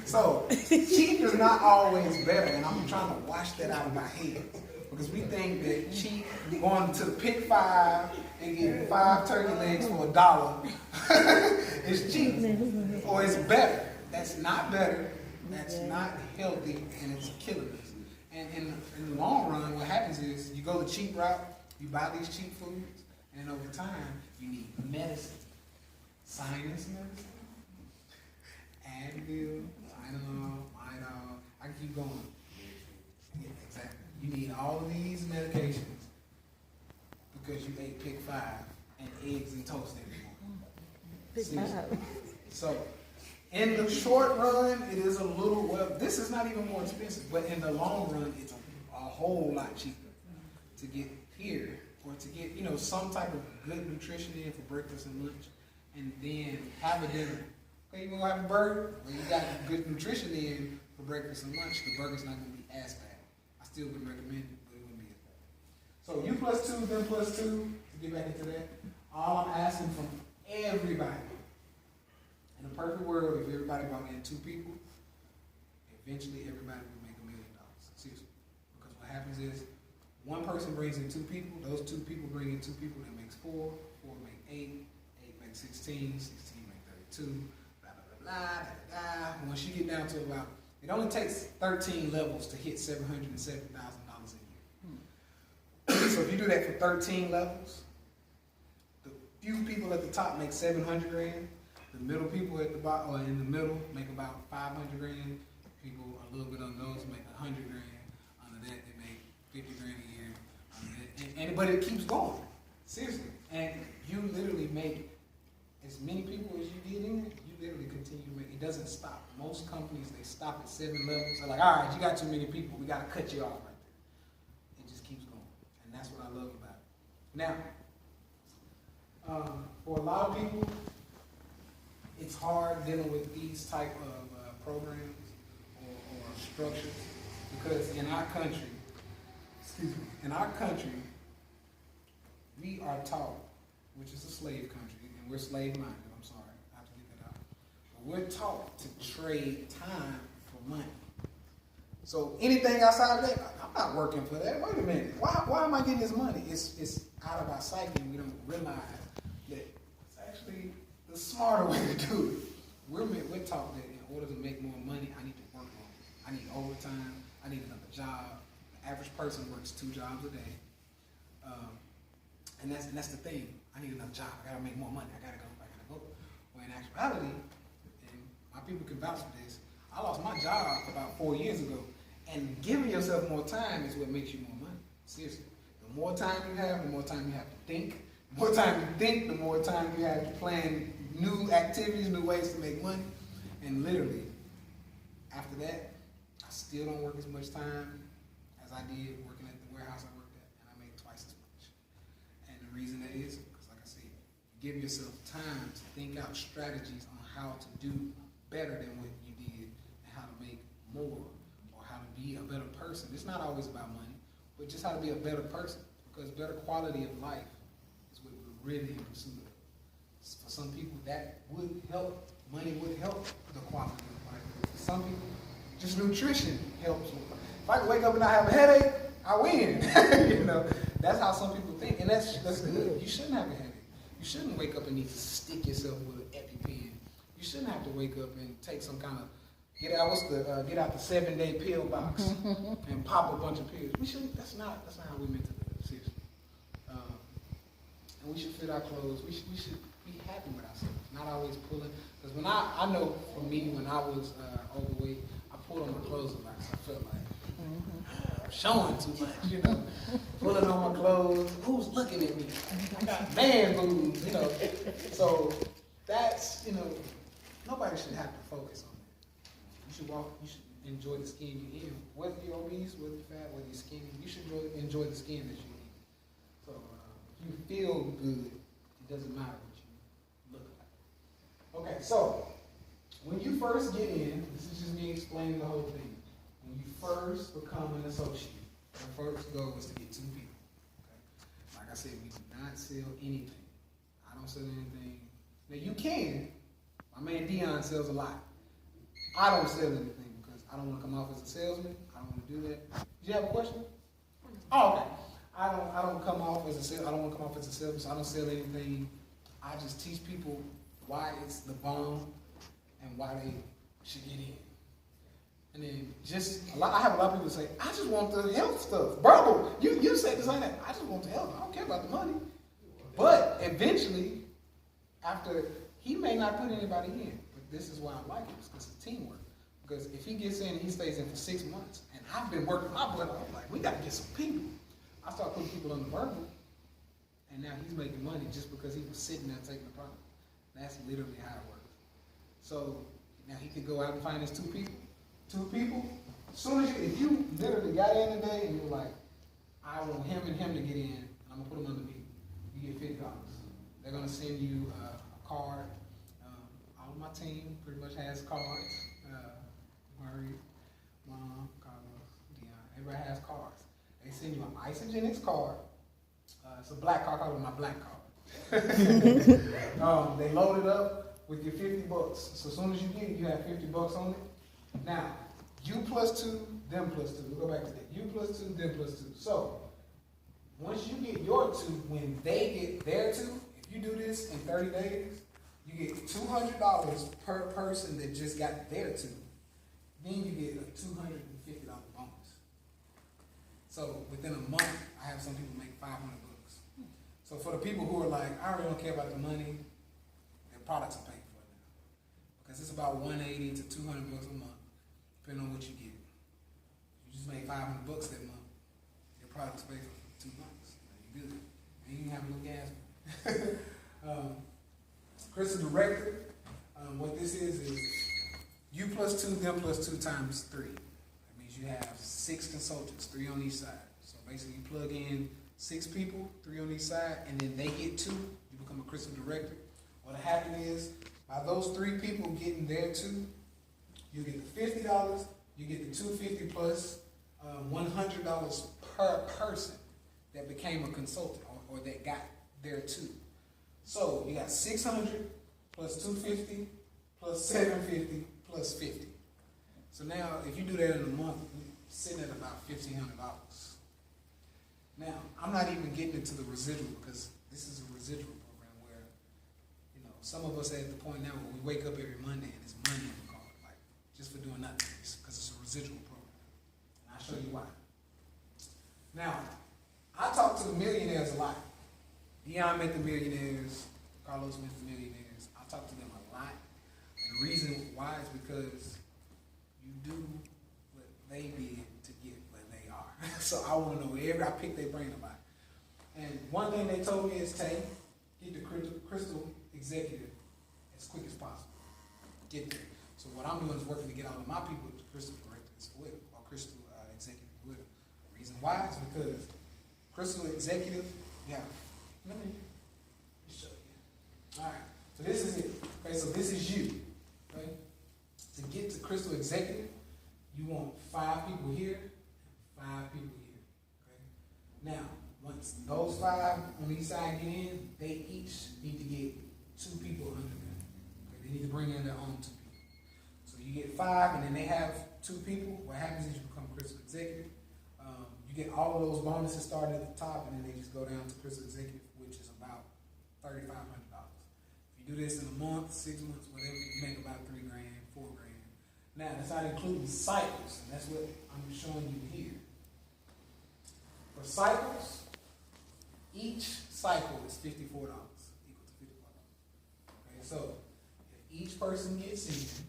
So cheap is not always better, and I'm trying to wash that out of my head. Because we think that cheap, going to the pick 5 and getting 5 turkey legs for $1 is cheap, or it's better. That's not better, that's not healthy, and it's killing us. And in the long run, what happens is you go the cheap route, you buy these cheap foods, and over time, you need medicine, sinus medicine, Advil, Tylenol, Midol, I can keep going. Yeah, exactly. You need all of these medications because you ate pick 5 and eggs and toast every morning. So, in the short run, it is a little, well, this is not even more expensive, but in the long run, it's a whole lot cheaper to get here, or to get, you know, some type of good nutrition in for breakfast and lunch, and then have a dinner. Okay, you gonna have a burger? Well, you got good nutrition in for breakfast and lunch. The burger's not gonna be as bad. I still would recommend it, but it wouldn't be as bad. So U plus 2, them plus 2, to get back into that, all I'm asking from everybody, in a perfect world, if everybody brought in 2 people, eventually everybody would make $1 million. Seriously. Because what happens is, one person brings in 2 people, those 2 people bring in 2 people, that makes 4, 4 make 8, 8 makes 16, 16 make 32, blah, blah, blah, blah, blah, blah. Once you get down to about, it only takes 13 levels to hit $770,000 a year. So if you do that for 13 levels, the few people at the top make $700,000. The middle people at the bottom, or in the middle, make about $500,000. People a little bit on those make $100,000. Under that, they make $50,000 a year. But it keeps going, seriously. And you literally make as many people as you get in it. You literally continue to make. It doesn't stop. Most companies, they stop at 7 levels. They're like, all right, you got too many people. We got to cut you off right there. It just keeps going, and that's what I love about it. Now, for a lot of people, it's hard dealing with these type of programs or structures, because in our country, we are taught, which is a slave country, and we're slave-minded, I'm sorry, I have to get that out, but we're taught to trade time for money. So anything outside of that, I'm not working for that. Wait a minute, why am I getting this money? It's out of our psyche, and we don't realize that it's actually the smarter way to do it. We're taught that in order to make more money, I need to work more. I need overtime. I need another job. The average person works 2 jobs a day. And that's the thing. I need another job. I gotta make more money. I gotta go. Well, in actuality, and my people can vouch for this, I lost my job about 4 years ago. And giving yourself more time is what makes you more money. Seriously. The more time you have, the more time you have to think. The more time you think, the more time you have to plan new activities, new ways to make money. And literally, after that, I still don't work as much time as I did working at the warehouse I worked at, and I make twice as much. And the reason that is, because like I said, you give yourself time to think out strategies on how to do better than what you did, and how to make more, or how to be a better person. It's not always about money, but just how to be a better person, because better quality of life is what we're really in pursuit of. For some people, that would help. Money would help the quality of life. For some people, just nutrition helps. If I can wake up and not have a headache, I win. You know, that's how some people think, and that's good. You shouldn't have a headache. You shouldn't wake up and need to stick yourself with an EpiPen. You shouldn't have to wake up and take some kind of get out the 7-day pill box and pop a bunch of pills. We shouldn't. That's not how we meant to live. Seriously. And we should fit our clothes. We should be happy with ourselves, not always pulling. Because when I know for me, when I was overweight, I pulled on my clothes a lot. So I felt like I'm showing too much, you know, pulling on my clothes. Who's looking at me? I got man boobs, you know. So that's, you know, nobody should have to focus on that. You should enjoy the skin you're in. Whether you're obese, whether you're fat, whether you're skinny, you should enjoy the skin that you're in. So if you feel good, it doesn't matter what you look like. Okay, so when you first get in, this is just me explaining the whole thing. When you first become an associate, our first goal is to get 2 people. Okay? Like I said, we do not sell anything. I don't sell anything. Now you can. My man Dion sells a lot. I don't sell anything because I don't want to come off as a salesman. I don't want to do that. Did you have a question? Oh, okay. I don't come off as a sales. I don't want to come off as a salesman. So I don't sell anything. I just teach people why it's the bomb and why they should get in. And then I have a lot of people say, I just want the health stuff. Bro, you said the same thing. I just want the health. I don't care about the money. But eventually, after, he may not put anybody in. But this is why I like it. It's because it's teamwork. Because if he gets in, he stays in for 6 months. And I've been working my butt off. Like, we got to get some people. I started putting people on the verbal. And now he's making money just because he was sitting there taking the product. That's literally how it works. So now he could go out and find his 2 people. 2 people. As soon as if you literally got in today and you're like, I want him and him to get in, and I'm gonna put them under me. You get $50. They're gonna send you a card. All of my team pretty much has cards. Murray, Mom, Carlos, Dion. Everybody has cards. They send you an Isagenix card. It's a black card. I call it my black card. They load it up with your $50. So as soon as you get it, you have $50 on it. Now, you plus 2, them plus 2. We'll go back to that. You plus 2, them plus 2. So, once you get your 2, when they get their 2, if you do this in 30 days, you get $200 per person that just got their 2. Then you get a $250 bonus. So, within a month, I have some people make $500. So, for the people who are like, I really don't care about the money, their products are paid for now. Because it's about $180 to $200 a month. Depending on what you get. You just made $500 that month. Your product's paid for 2 months. You're good. And you can have a little gas. Crystal Director, what this is you plus 2, them plus 2 times 3. That means you have 6 consultants, 3 on each side. So basically you plug in 6 people, 3 on each side, and then they get 2, you become a Crystal Director. What'll happen is, by those 3 people getting their 2, you get the $50, you get the $250 plus $100 per person that became a consultant or that got there too. So you got $600 plus $250 plus $750 plus $50. So now if you do that in a month, you're sitting at about $1,500. Now I'm not even getting into the residual because this is a residual program where, you know, some of us are at the point now where we wake up every Monday and it's money in the card. Just for doing nothing, because it's a residual program. And I'll show you why. Now, I talk to the millionaires a lot. Dion met the millionaires. Carlos met the millionaires. I talk to them a lot. And the reason why is because you do what they did to get where they are. So I want to know I pick their brain about it. And one thing they told me is, Tay, get the Crystal Executive as quick as possible. Get there. So what I'm doing is working to get all of my people to Crystal Directors with, or Crystal Executive with. The reason why is because Crystal Executive, let me show you. All right, so this is it. Okay, so this is you. Okay, to get to Crystal Executive, you want 5 people here, 5 people here. Okay, now once those 5 on each side get in, they each need to get 2 people under them. Okay, they need to bring in their own 2 people. You get 5, and then they have 2 people. What happens is you become Crystal Executive. You get all of those bonuses starting at the top, and then they just go down to Crystal Executive, which is about $3,500. If you do this in a month, 6 months, whatever, you make about $3 grand, $4 grand. Now, that's not including cycles, and that's what I'm showing you here. For cycles, each cycle is $54, equal to $54. Okay, so if each person gets in,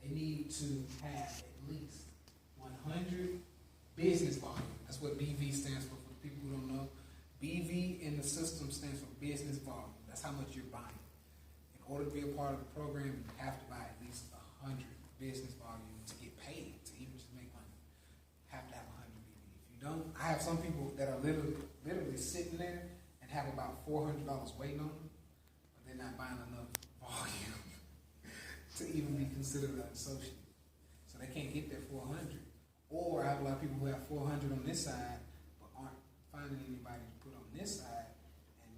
they need to have at least 100 business volume. That's what BV stands for the people who don't know. BV in the system stands for business volume. That's how much you're buying. In order to be a part of the program, you have to buy at least 100 business volume to get paid, to even just make money. You have to have 100 BV. If you don't, I have some people that are literally sitting there and have about $400 waiting on them, but they're not buying enough volume to even be considered an associate. So they can't get their 400. Or I have a lot of people who have 400 on this side, but aren't finding anybody to put on this side. And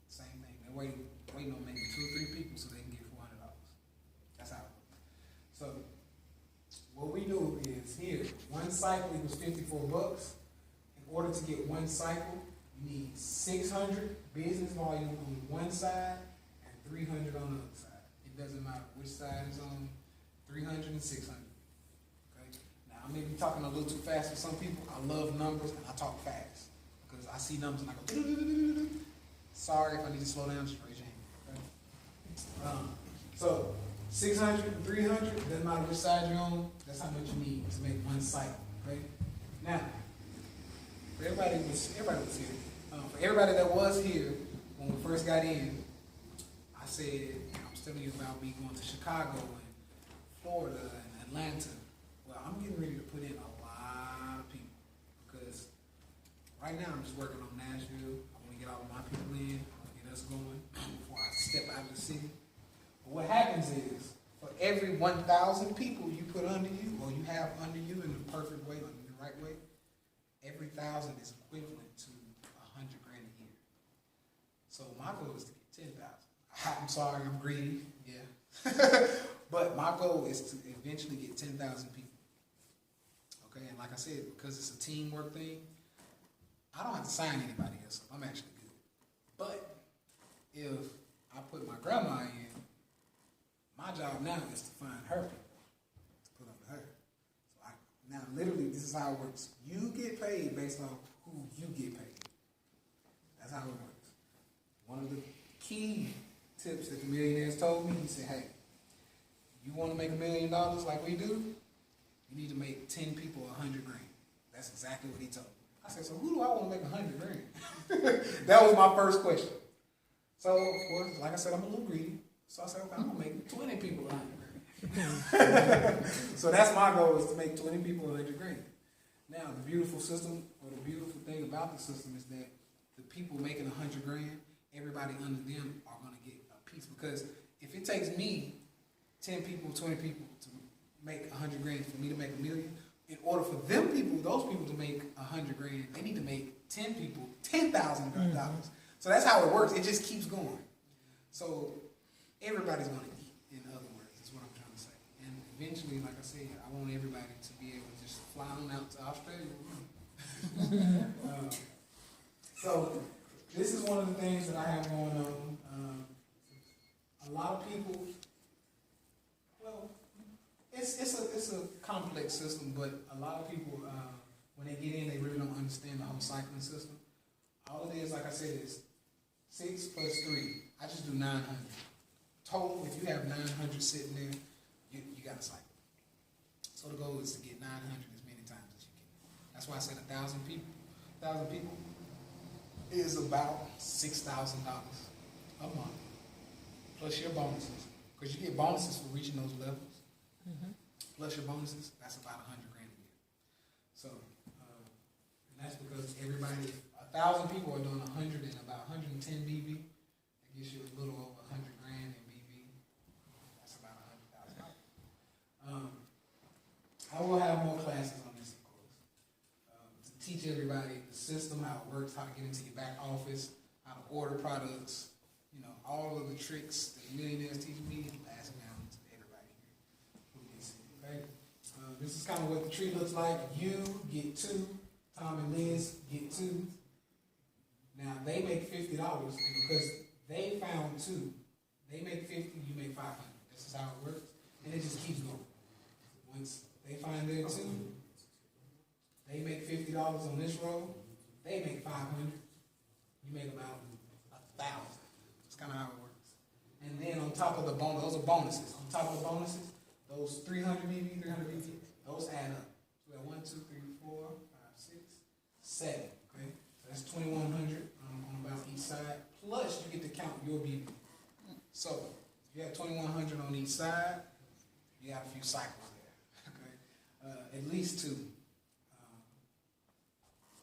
same thing, they're waiting on maybe 2 or 3 people so they can get cycle equals $54. In order to get one cycle, you need 600 business volume on one side and 300 on the other side. It doesn't matter which side is on, 300 and 600. Okay? Now, I may be talking a little too fast for some people. I love numbers and I talk fast because I see numbers and I go, sorry if I need to slow down, just raise your hand. Okay? So 600 and 300, doesn't matter which side you're on, that's how much you need to make one cycle. Okay? Now, for everybody was here. For everybody that was here when we first got in, I said, I was telling you about me going to Chicago and Florida and Atlanta. Well, I'm getting ready to put in a lot of people because right now I'm just working on Nashville. I want to get all of my people in, I want to get us going before I step out of the city. But what happens is, for every 1,000 people you put under you, or you have under you in the perfect way, in the right way, every 1,000 is equivalent to $100,000 a year. So my goal is to get 10,000. I'm sorry, I'm greedy, yeah. But my goal is to eventually get 10,000 people. Okay, and like I said, because it's a teamwork thing, I don't have to sign anybody else up. I'm actually good. But if I put my grandma in, my job now is to find her people to put under her. Now, literally, this is how it works. You get paid based on who you get paid. That's how it works. One of the key tips that the millionaires told me, he said, hey, you want to make $1 million like we do? You need to make 10 people $100,000. That's exactly what he told me. I said, so who do I want to make $100,000? That was my first question. So, of course, like I said, I'm a little greedy. So I said, okay, I'm going to make 20 people $100,000. So that's my goal, is to make 20 people $100,000. Now, the beautiful system, or the beautiful thing about the system is that the people making $100,000, everybody under them are going to get a piece. Because if it takes me 10 people, 20 people to make $100,000 for me to make $1 million, in order for them people, those people to make $100,000, they need to make 10 people $10,000. So that's how it works. It just keeps going. So everybody's going to eat, in other words, is what I'm trying to say. And eventually, like I said, I want everybody to be able to just fly on out to Australia. So this is one of the things that I have going on. A lot of people, well, it's a complex system, but a lot of people, when they get in, they really don't understand the whole cycling system. All it is, like I said, is 6 plus 3. I just do 900. Total, if you have 900 sitting there, you got to cycle. So the goal is to get 900 as many times as you can. That's why I said 1,000 people. 1,000 people is about $6,000 a month, plus your bonuses, because you get bonuses for reaching those levels. Plus your bonuses, that's about $100,000 a year. So, and that's because everybody, 1,000 people are doing 100 and about 110 BB. That gives you a little over $100,000 in BB. That's about $100,000. I will have more classes on this, of course, to teach everybody the system, how it works, how to get into your back office, how to order products, you know, all of the tricks that millionaires teach me, pass it down to everybody here who gets it. Okay? This is kind of what the tree looks like. You get 2, Tom and Liz get 2. Now they make $50, and because they found 2, they make 50, you make 500. This is how it works, and it just keeps going. Once they find their 2, they make $50 on this row. They make 500. You make about 1,000. That's kind of how it works. And then on top of the bonus, those are bonuses. On top of the bonuses, those 300 BB, 300 BB, those add up. So we have 1, 2, 3, 4, 5, 6, 7. Okay, so that's 2,100 on about each side. Plus, you get to count your BB. So if you have 2,100 on each side, you have a few cycles there. Okay, at least 2.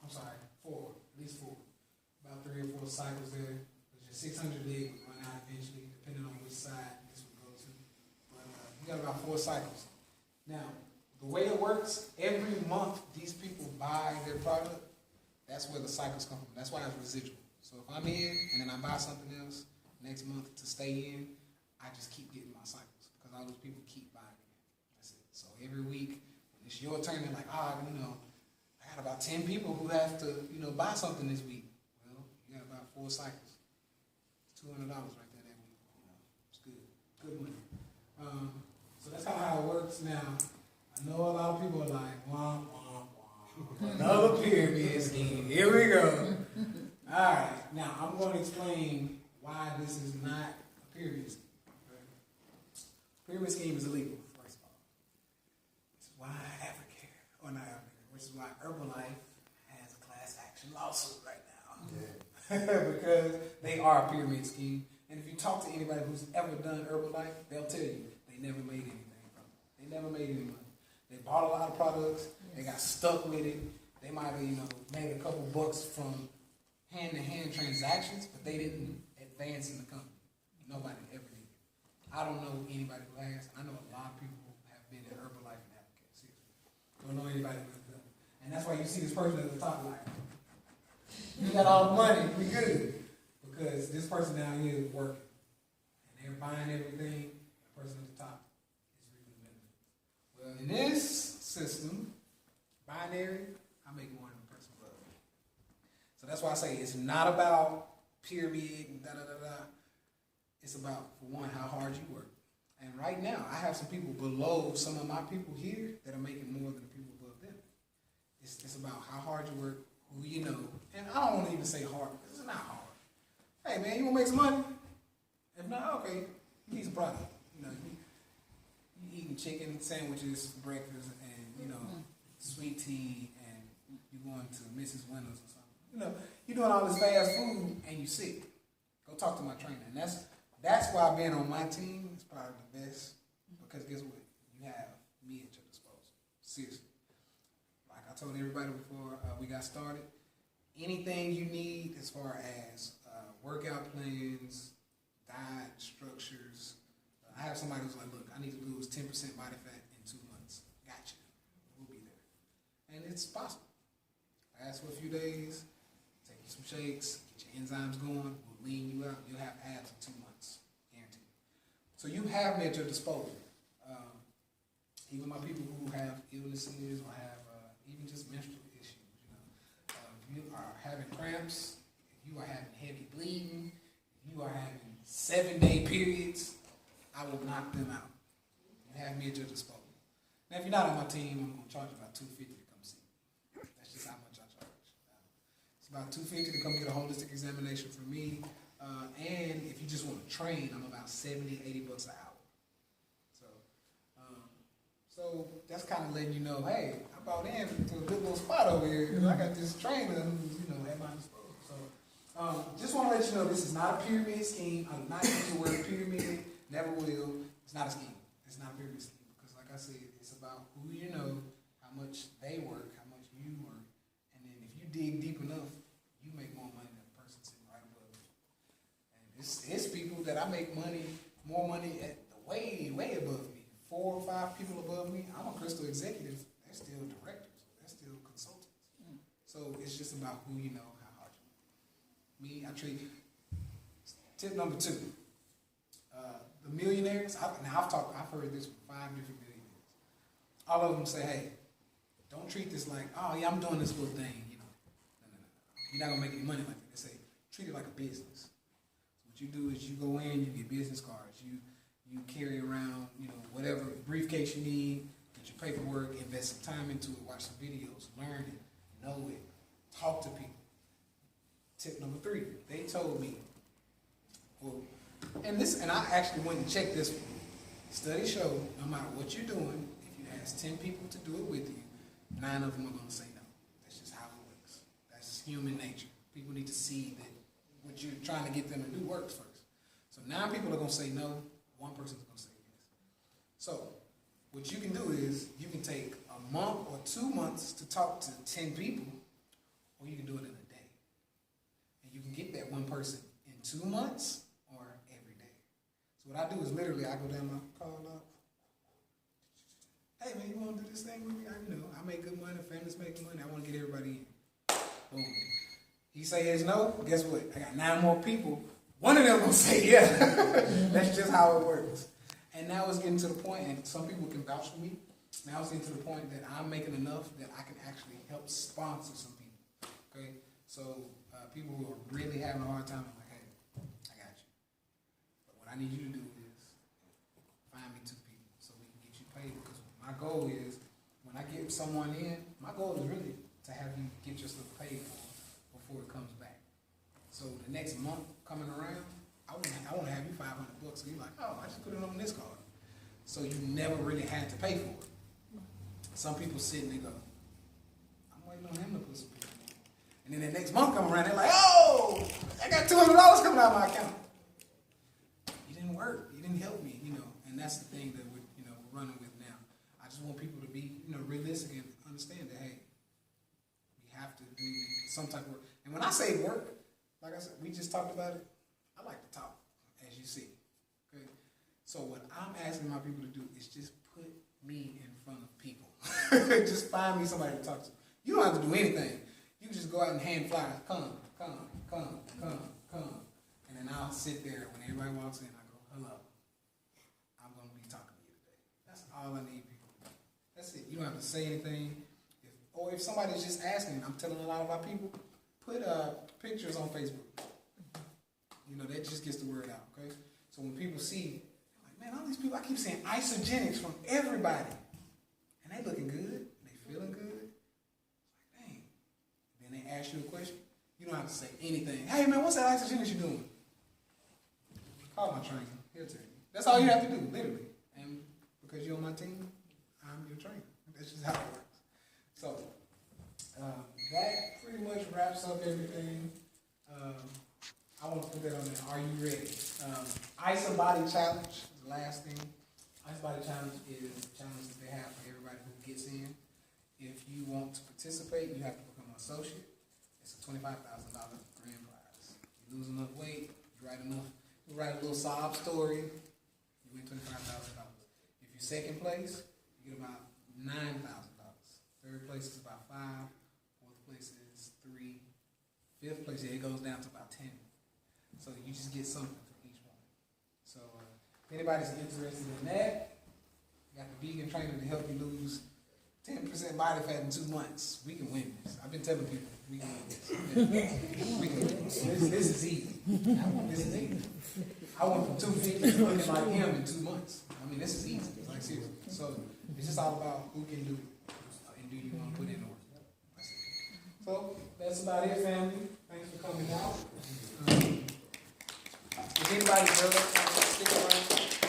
I'm sorry, 4. At least 4. About 3 or 4 cycles there. Because your 600 leg would run out eventually, depending on which side this would go to. But you got about 4 cycles. Now, the way it works, every month these people buy their product. That's where the cycles come from. That's why it's residual. So if I'm in and then I buy something else next month to stay in, I just keep getting my cycles because all those people keep buying it. That's it. So every week when it it's your turn. They're like, I got about 10 people who have to, buy something this week. Well, you got about 4 cycles. $200 right there that week. It's good. Good money. So that's how it works now. I know a lot of people are like, wah, wah, wah. Another pyramid scheme. Here we go. All right. Now, I'm going to explain why this is not a pyramid scheme. Okay? Pyramid scheme is illegal, first of all. This is why which is why Herbalife has a class action lawsuit right now. Yeah. Because they are a pyramid scheme. And if you talk to anybody who's ever done Herbalife, they'll tell you they never made anything from it. They never made any money. They bought a lot of products. Yes. They got stuck with it. They might have, made a couple bucks from hand-to-hand transactions, but they didn't advance in the company. Nobody ever did. I don't know anybody who has. I know a lot of people who have been in Herbalife and Advocate. Seriously. Don't know anybody who has done it. And that's why you see this person at the top like, we got all the money, we good. Because this person down here is working. And they're buying everything. The person at the top is reaping the benefits. Well, in this system, binary, I make more than the person above me. So that's why I say it's not about pyramid and da-da-da-da. It's about, for one, how hard you work. And right now, I have some people below some of my people here that are making more than the people above them. It's about how hard you work, who you know. And I don't want to even say hard, because it's not hard. Hey, man, you want to make some money? If not, okay, you need some product. You eating chicken sandwiches for breakfast and, sweet tea, and you going to Mrs. Winters or something. You're doing all this fast food and you sick. Go talk to my trainer. And that's why being on my team is probably the best, because guess what? You have me at your disposal. Seriously. Like I told everybody before we got started, anything you need as far as workout plans, diet structures. I have somebody who's like, look, I need to lose 10% body fat in 2 months. Gotcha. We'll be there. And it's possible. Last for a few days, take you some shakes, get your enzymes going, we'll lean you out, you'll have abs in 2 months. Guaranteed. So you have me at your disposal. Even my people who have illnesses or have even just menstrual issues. If you are having cramps, you are having heavy bleeding, you are having 7-day periods, I will knock them out. You have me at your disposal. Now, if you're not on my team, I'm going to charge you about $250 to come see me. That's just how much I charge. It's about $250 to come get a holistic examination from me. And if you just want to train, I'm about $70, $80 an hour. So that's kind of letting you know, hey, I bought in to a good little spot over here because I got this trainer who's, at my disposal. So just want to let you know this is not a pyramid scheme. I'm not using the word pyramid, never will. It's not a scheme. It's not a pyramid scheme because, like I said, it's about who you know, how much they work, how much you work. And then if you dig deep enough, you make more money than the person sitting right above you. And it's people that I make more money at the way above me. 4 or 5 people above me, I'm a crystal executive. They're still directors. They're still consultants. So it's just about who you know, how hard you work. Me, I treat. Tip number 2. The millionaires. I've heard this from 5 different millionaires. All of them say, "Hey, don't treat this like, oh yeah, I'm doing this little thing. No. You're not gonna make any money like that." They say, treat it like a business. So what you do is you go in, you get business cards, you carry around, whatever briefcase you need, get your paperwork, invest some time into it, watch some videos, learn it, know it, talk to people. Tip number 3, they told me, and I actually went and checked this one. Studies show no matter what you're doing, if you ask 10 people to do it with you, 9 of them are going to say no. That's just how it works. That's human nature. People need to see that what you're trying to get them to do works first. So 9 people are going to say no. 1 person is going to say yes. So, what you can do is, you can take a month or 2 months to talk to 10 people, or you can do it in a day. And you can get that 1 person in 2 months or every day. So what I do is literally, I go down my call up. Hey man, you want to do this thing with me? I make good money, families make money, I want to get everybody in. Boom. He says no, guess what? I got 9 more people. 1 of them gonna say yeah. That's just how it works. And now it's getting to the point, and some people can vouch for me. Now it's getting to the point that I'm making enough that I can actually help sponsor some people. Okay, so people who are really having a hard time, I'm like, hey, I got you. But what I need you to do is find me 2 people so we can get you paid. Because my goal is, when I get someone in, my goal is really to have you get your stuff paid for before it comes back. So the next month coming around, I want to have you $500. So you're like, oh, I just put it on this card. So you never really had to pay for it. Some people sit and they go, I'm waiting on him to put some people in. And then the next month come around, they're like, oh, I got $200 coming out of my account. You didn't work. You didn't help me, you know. And that's the thing that we're running with now. I just want people to be, realistic and understand that, hey, we have to do some type of work. And when I say work, like I said, we just talked about it. I like to talk, as you see. Okay? So what I'm asking my people to do is just put me in front of people. Just find me somebody to talk to. You don't have to do anything. You can just go out and hand flyers. Come. And then I'll sit there when everybody walks in. I go, hello. I'm going to be talking to you today. That's all I need, people. That's it. You don't have to say anything. If somebody's just asking, I'm telling a lot of our people, put pictures on Facebook. That just gets the word out, okay? So when people see, like, man, all these people, I keep saying Isagenix from everybody. And they looking good. They feeling good. It's like, dang. Then they ask you a question. You don't have to say anything. Hey, man, what's that Isagenix you doing? Call my trainer. He'll tell you. That's all you have to do, literally. And because you're on my team, I'm your trainer. That's just how it works. So that pretty much wraps up everything. I want to put that on there. Are you ready? Ice Body Challenge is the last thing. Ice Body Challenge is a challenge that they have for everybody who gets in. If you want to participate, you have to become an associate. It's a $25,000 grand prize. You lose enough weight, you write a little sob story, you win $25,000. If you're second place, you get about $9,000. Third place is about $5,000. Fourth place is $3,000. Fifth place, it goes down to about $10,000. So you just get something for each one. So if anybody's interested in that, you got the vegan trainer to help you lose 10% body fat in 2 months. We can win this. I've been telling people we can win this. We can win this. This is easy. This is easy. I went from 250 to looking like him in 2 months. I mean, this is easy. Like, seriously. So it's just all about who can do it and do you want to put in the work. That's it. So that's about it, family. Thanks for coming out. If anybody's stick around.